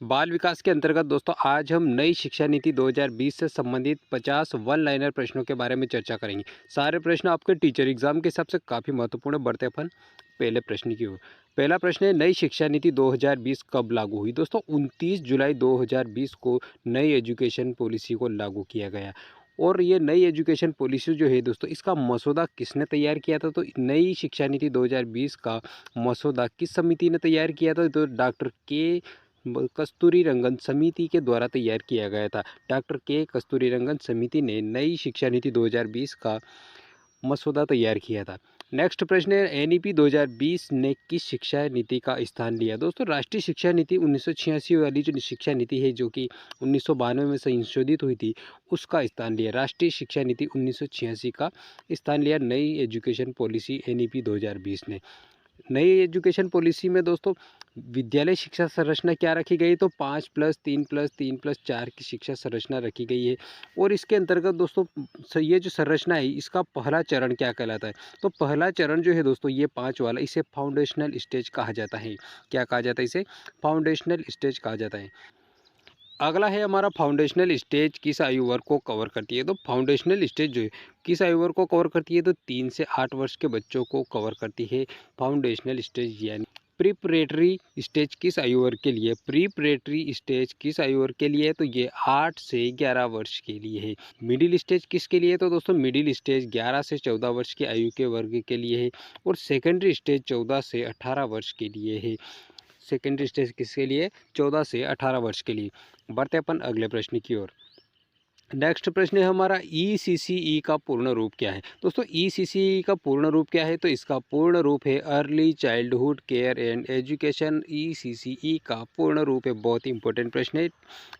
बाल विकास के अंतर्गत दोस्तों आज हम नई शिक्षा नीति 2020 से संबंधित 50 वन लाइनर प्रश्नों के बारे में चर्चा करेंगे। सारे प्रश्न आपके टीचर एग्जाम के हिसाब से काफ़ी महत्वपूर्ण है। बढ़ते अपन पहले प्रश्न की ओर। पहला प्रश्न है, नई शिक्षा नीति 2020 कब लागू हुई? दोस्तों 29 जुलाई 2020 को नई एजुकेशन पॉलिसी को लागू किया गया। और ये नई एजुकेशन पॉलिसी जो है दोस्तों, इसका मसौदा किसने तैयार किया था? तो नई शिक्षा नीति 2020 का मसौदा किस समिति ने तैयार किया था? तो डॉक्टर के कस्तूरीरंगन समिति के द्वारा तैयार किया गया था। डॉक्टर के कस्तूरीरंगन समिति ने नई शिक्षा नीति 2020 का मसौदा तैयार किया था। नेक्स्ट प्रश्न है, एनईपी 2020 ने किस शिक्षा नीति का स्थान लिया? दोस्तों राष्ट्रीय शिक्षा नीति 1986 वाली जो शिक्षा नीति है, जो कि 1992 में संशोधित हुई थी, उसका स्थान लिया। राष्ट्रीय शिक्षा नीति 1986 का स्थान लिया नई एजुकेशन पॉलिसी एनईपी 2020 ने। नई एजुकेशन पॉलिसी में दोस्तों विद्यालय शिक्षा संरचना क्या रखी गई? तो 5+3+3+4 की शिक्षा संरचना रखी गई है। और इसके अंतर्गत दोस्तों ये जो संरचना है, इसका पहला चरण क्या कहलाता है? तो पहला चरण जो है दोस्तों, ये 5 वाला, इसे फाउंडेशनल स्टेज कहा जाता है। क्या कहा जाता है? इसे फाउंडेशनल स्टेज कहा जाता है। अगला है हमारा, फाउंडेशनल स्टेज किस आयु वर्ग को कवर करती है? तो फाउंडेशनल स्टेज जो है किस आयु वर्ग को कवर करती है? तो 3 से 8 वर्ष के बच्चों को कवर करती है फाउंडेशनल स्टेज। यानी प्रीपरेटरी स्टेज किस आयु वर्ग के लिए? प्रीपरेटरी स्टेज किस आयु वर्ग के लिए? तो ये 8 से 11 वर्ष के लिए है। मिडिल स्टेज किसके लिए? तो दोस्तों मिडिल स्टेज 11 से 14 वर्ष की आयु के वर्ग के लिए है। और सेकेंडरी स्टेज 14 से 18 वर्ष के लिए है। सेकेंडरी स्टेज किसके लिए? 14 से 18 वर्ष के लिए। बढ़ते अपन अगले प्रश्न की ओर। नेक्स्ट प्रश्न है हमारा, ईसीसीई का पूर्ण रूप क्या है? दोस्तों ईसीसीई का पूर्ण रूप क्या है? तो इसका पूर्ण रूप है early childhood care and education. ECCE का पूर्ण रूप है। बहुत ही इंपॉर्टेंट प्रश्न है,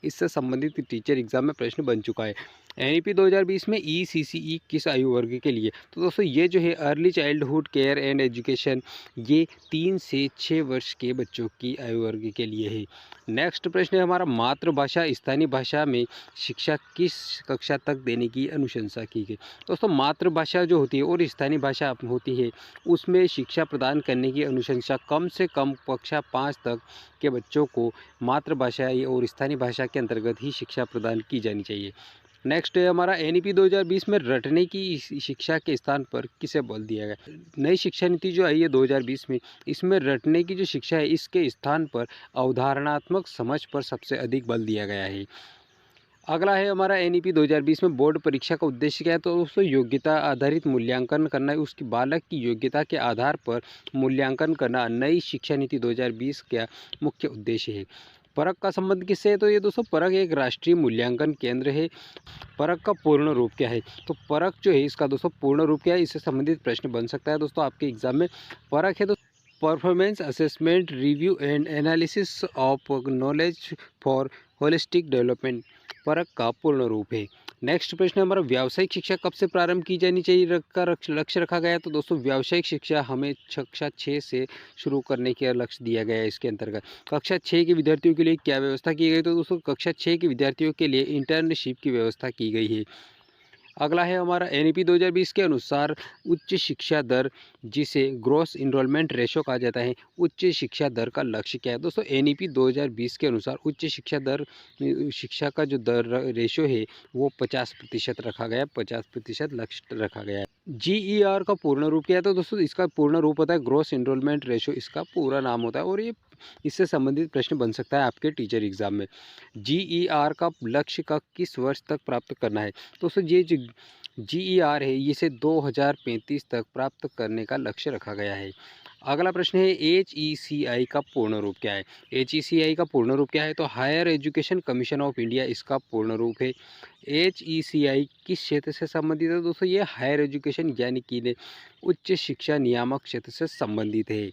इससे संबंधित टीचर एग्जाम में प्रश्न बन चुका है। एनईपी 2020 में ईसीसीई किस आयु वर्ग के लिए? तो दोस्तों ये जो है early childhood care and education, ये 3 से 6 वर्ष के बच्चों की आयु वर्ग के लिए है। नेक्स्ट प्रश्न है हमारा, मातृभाषा स्थानीय भाषा में शिक्षा किस कक्षा तक देने की अनुशंसा की गई? दोस्तों मातृभाषा जो होती है और स्थानीय भाषा होती है, उसमें शिक्षा प्रदान करने की अनुशंसा कम से कम कक्षा 5 तक के बच्चों को मातृभाषा और स्थानीय भाषा के अंतर्गत ही शिक्षा प्रदान की जानी चाहिए। नेक्स्ट है हमारा, एनईपी 2020 में रटने की शिक्षा के स्थान पर किसे बल दिया गया? नई शिक्षा नीति जो आई है 2020 में, इसमें रटने की जो शिक्षा है, इसके स्थान पर अवधारणात्मक समझ पर सबसे अधिक बल दिया गया है। अगला है हमारा, एनईपी 2020 में बोर्ड परीक्षा का उद्देश्य क्या है? तो उसको योग्यता आधारित मूल्यांकन करना है। उसकी बालक की योग्यता के आधार पर मूल्यांकन करना नई शिक्षा नीति 2020 का मुख्य उद्देश्य है। परख का संबंध किससे है? तो ये दोस्तों परख एक राष्ट्रीय मूल्यांकन केंद्र है। परख का पूर्ण रूप क्या है? तो परख जो है इसका दोस्तों पूर्ण रूप क्या है, इससे संबंधित प्रश्न बन सकता है दोस्तों आपके एग्जाम में। परख है तो performance assessment review and analysis of knowledge for holistic development परख का पूर्ण रूप है। नेक्स्ट प्रश्न हमारा, व्यावसायिक शिक्षा कब से प्रारंभ की जानी चाहिए का लक्ष्य रखा गया है? तो दोस्तों व्यावसायिक शिक्षा हमें कक्षा 6 से शुरू करने का लक्ष्य दिया गया है। इसके अंतर्गत कक्षा 6 के विद्यार्थियों के लिए क्या व्यवस्था की गई? तो दोस्तों कक्षा 6 के विद्यार्थियों के लिए इंटर्नशिप की व्यवस्था की गई है। अगला है हमारा, एनईपी 2020 के अनुसार उच्च शिक्षा दर, जिसे ग्रॉस इनरोलमेंट रेशो कहा जाता है, उच्च शिक्षा दर का लक्ष्य क्या है? दोस्तों एनईपी 2020 के अनुसार उच्च शिक्षा दर, शिक्षा का जो दर रेशो है वो 50% रखा गया है। 50% लक्ष्य रखा गया है। जीईआर का पूर्ण रूप क्या है? तो दोस्तों इसका पूर्ण रूप होता है ग्रॉस इनरोलमेंट रेशो, इसका पूरा नाम होता है। और ये इससे संबंधित प्रश्न बन सकता है आपके टीचर एग्जाम में। जीईआर का लक्ष्य का किस वर्ष तक प्राप्त करना है? दोस्तों ये जो जीईआर है, इसे 2035 तक प्राप्त करने का लक्ष्य रखा गया है। अगला प्रश्न है, एचईसीआई का पूर्ण रूप क्या है? एचईसीआई का पूर्ण रूप क्या है? तो higher education commission of India इसका पूर्ण रूप है। एचईसीआई किस क्षेत्र से संबंधित है? दोस्तों ये हायर एजुकेशन यानी कि उच्च शिक्षा नियामक क्षेत्र से संबंधित है।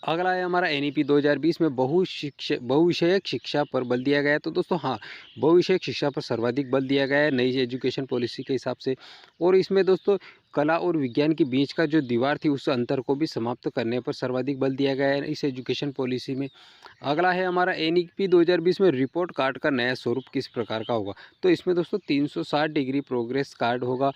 अगला है हमारा, एनईपी 2020 में बहुविषयक शिक्षा पर बल दिया गया है। तो दोस्तों हाँ, बहुविषयक शिक्षा पर सर्वाधिक बल दिया गया है नई एजुकेशन पॉलिसी के हिसाब से। और इसमें दोस्तों कला और विज्ञान के बीच का जो दीवार थी उस अंतर को भी समाप्त करने पर सर्वाधिक बल दिया गया है इस एजुकेशन पॉलिसी में। अगला है हमारा एनईपी 2020 में रिपोर्ट कार्ड का नया स्वरूप किस प्रकार का होगा। तो इसमें दोस्तों 360 डिग्री प्रोग्रेस कार्ड होगा।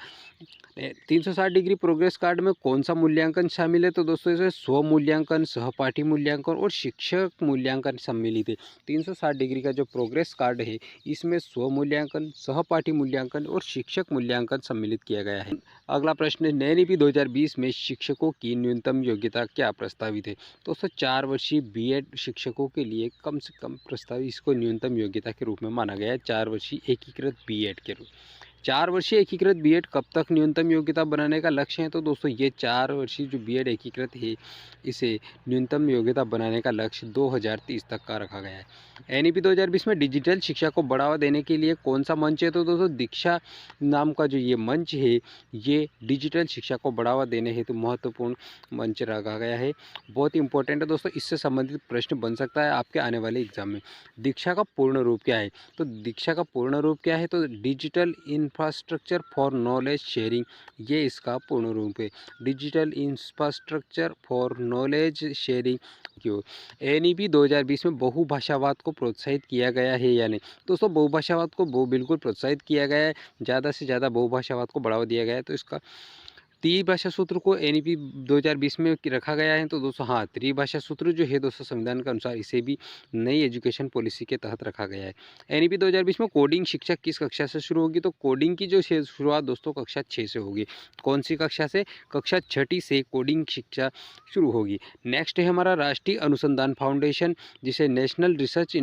360 डिग्री प्रोग्रेस कार्ड में कौन सा मूल्यांकन शामिल है। तो दोस्तों इसमें स्व मूल्यांकन, सहपाठी मूल्यांकन और शिक्षक मूल्यांकन सम्मिलित है। 360 डिग्री का जो प्रोग्रेस कार्ड है इसमें स्व मूल्यांकन, सहपाठी मूल्यांकन और शिक्षक मूल्यांकन सम्मिलित किया गया है। अगला प्रश्न है एनईपी 2020 में शिक्षकों की न्यूनतम योग्यता क्या प्रस्तावित है। दोस्तों 4 वर्षीय बीएड शिक्षकों के लिए कम से कम प्रस्तावित इसको न्यूनतम योग्यता के रूप में माना गया है। 4 वर्षीय एकीकृत बीएड के रूप 4 वर्षीय एकीकृत बीएड कब तक न्यूनतम योग्यता बनाने का लक्ष्य है। तो दोस्तों ये 4 वर्षीय जो बीएड एकीकृत है इसे न्यूनतम योग्यता बनाने का लक्ष्य 2030 तक का रखा गया है। एनईपी 2020 में डिजिटल शिक्षा को बढ़ावा देने के लिए कौन सा मंच है। तो दोस्तों दीक्षा नाम का जो ये मंच है ये डिजिटल शिक्षा को बढ़ावा देने हेतु महत्वपूर्ण मंच रखा गया है। बहुत ही इंपॉर्टेंट है दोस्तों, इससे संबंधित प्रश्न बन सकता है आपके आने वाले एग्जाम में। दीक्षा का पूर्ण रूप क्या है। तो दीक्षा का पूर्ण रूप क्या है। तो digital infrastructure for knowledge sharing ये इसका पूर्ण रूप है। Digital infrastructure for knowledge sharing क्यों। एनईपी 2020 में बहुभाषावाद को प्रोत्साहित किया गया है या नहीं। दोस्तों बहुभाषावाद को बिल्कुल प्रोत्साहित किया गया है, ज़्यादा से ज़्यादा बहुभाषावाद को बढ़ावा दिया गया है। तो इसका त्रिभाषा सूत्र को एनईपी 2020 में रखा गया है। तो दोस्तों हाँ, त्रिभाषा सूत्र जो है दोस्तों संविधान के अनुसार इसे भी नई एजुकेशन पॉलिसी के तहत रखा गया है। एनईपी 2020 में कोडिंग शिक्षा किस कक्षा से शुरू होगी। तो कोडिंग की जो शुरुआत दोस्तों कक्षा 6 से होगी। कौन सी कक्षा से। कक्षा 6ठी से कोडिंग शिक्षा शुरू होगी। नेक्स्ट है हमारा राष्ट्रीय अनुसंधान फाउंडेशन, जिसे नेशनल रिसर्च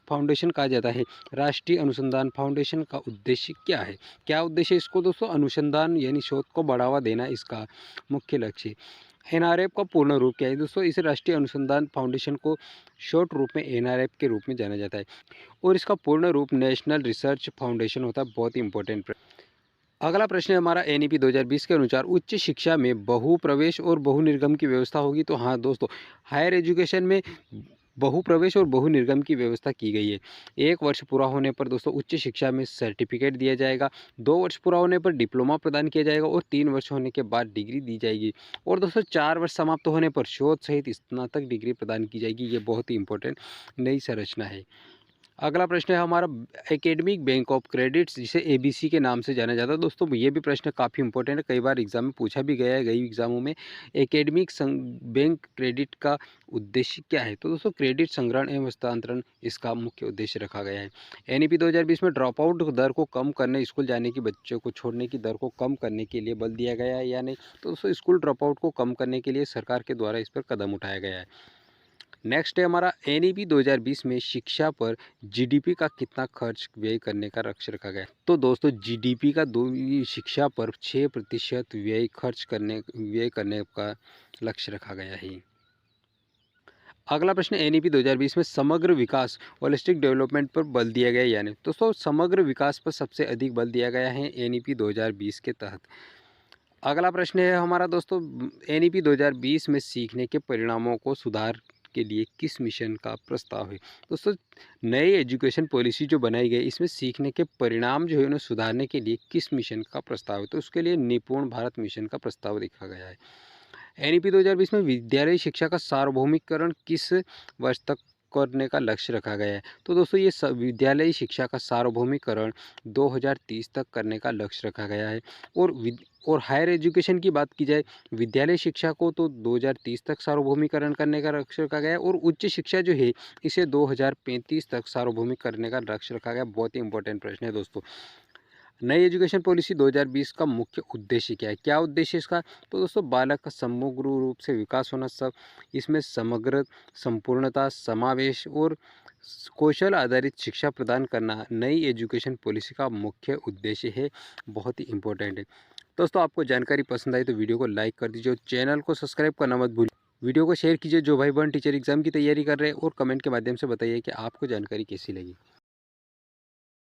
फाउंडेशन कहा जाता है। राष्ट्रीय अनुसंधान फाउंडेशन का उद्देश्य क्या है। क्या उद्देश्य इसको दोस्तों, अनुसंधान यानी शोध को बढ़ावा देना इसका मुख्य लक्ष्य है। एनआरएफ का पूर्ण रूप क्या है। दोस्तों इस राष्ट्रीय अनुसंधान फाउंडेशन को शॉर्ट रूप में एनआरएफ के रूप में जाना जाता है और इसका पूर्ण रूप नेशनल रिसर्च फाउंडेशन होता है। बहुत ही इंपॉर्टेंट। अगला प्रश्न है हमारा एनईपी 2020 के अनुसार उच्च शिक्षा में बहु प्रवेश और बहु निर्गम की व्यवस्था होगी। तो हाँ दोस्तों, हायर एजुकेशन में बहु प्रवेश और बहु निर्गम की व्यवस्था की गई है। 1 वर्ष पूरा होने पर दोस्तों उच्च शिक्षा में सर्टिफिकेट दिया जाएगा। 2 वर्ष पूरा होने पर डिप्लोमा प्रदान किया जाएगा और 3 वर्ष होने के बाद डिग्री दी जाएगी। और दोस्तों 4 वर्ष समाप्त होने पर शोध सहित स्नातक डिग्री प्रदान की जाएगी। ये बहुत ही इंपॉर्टेंट नई संरचना है। अगला प्रश्न है हमारा एकेडमिक बैंक ऑफ क्रेडिट्स, जिसे एबीसी के नाम से जाना जाता है। दोस्तों ये भी प्रश्न काफ़ी इंपॉर्टेंट है, कई बार एग्जाम में पूछा भी गया है कई एग्जामों में। एकेडमिक बैंक क्रेडिट का उद्देश्य क्या है। तो दोस्तों क्रेडिट संग्रहण एवं हस्तांतरण इसका मुख्य उद्देश्य रखा गया है। एनईपी 2020 में ड्रॉप आउट दर को कम करने, स्कूल जाने की बच्चों को छोड़ने की दर को कम करने के लिए बल दिया गया है या नहीं। तो दोस्तों स्कूल ड्रॉप आउट को कम करने के लिए सरकार के द्वारा इस पर कदम उठाया गया है। नेक्स्ट है हमारा एनईपी 2020 में शिक्षा पर जीडीपी का कितना खर्च व्यय करने का लक्ष्य रखा गया है। तो दोस्तों जीडीपी का शिक्षा पर 6% व्यय करने का लक्ष्य रखा गया है। अगला प्रश्न एनईपी 2020 में समग्र विकास होलिस्टिक डेवलपमेंट पर बल दिया गया या नहीं। दोस्तों समग्र विकास पर सबसे अधिक बल दिया गया है एनईपी 2020 के तहत। अगला प्रश्न है हमारा दोस्तों एनईपी 2020 में सीखने के परिणामों को सुधार के लिए किस मिशन का प्रस्ताव है। दोस्तों नई एजुकेशन पॉलिसी जो बनाई गई इसमें सीखने के परिणाम जो है उन्हें सुधारने के लिए किस मिशन का प्रस्ताव है। तो उसके लिए निपुण भारत मिशन का प्रस्ताव देखा गया है। एनईपी 2020 में विद्यालय शिक्षा का सार्वभौमिकरण किस वर्ष तक करने का लक्ष्य रखा गया है। तो दोस्तों ये विद्यालय शिक्षा का सार्वभौमिकरण 2030 तक करने का लक्ष्य रखा गया है। और हायर एजुकेशन की बात की जाए, विद्यालय शिक्षा को तो 2030 तक सार्वभौमिकरण करने का लक्ष्य रखा गया है और उच्च शिक्षा जो है इसे 2035 तक सार्वभौमिक करने का लक्ष्य रखा गया। बहुत ही इंपॉर्टेंट प्रश्न है दोस्तों। नई एजुकेशन पॉलिसी 2020 का मुख्य उद्देश्य क्या है। क्या उद्देश्य इसका। तो दोस्तों बालक का समग्र रूप से विकास होना, सब इसमें समग्र, संपूर्णता, समावेश और कौशल आधारित शिक्षा प्रदान करना नई एजुकेशन पॉलिसी का मुख्य उद्देश्य है। बहुत ही इंपॉर्टेंट है दोस्तों। आपको जानकारी पसंद आई तो वीडियो को लाइक कर दीजिए और चैनल को सब्सक्राइब करना मत भूलिए। वीडियो को शेयर कीजिए जो भाई बहन टीचर एग्जाम की तैयारी कर रहे हैं और कमेंट के माध्यम से बताइए कि आपको जानकारी कैसी लगी।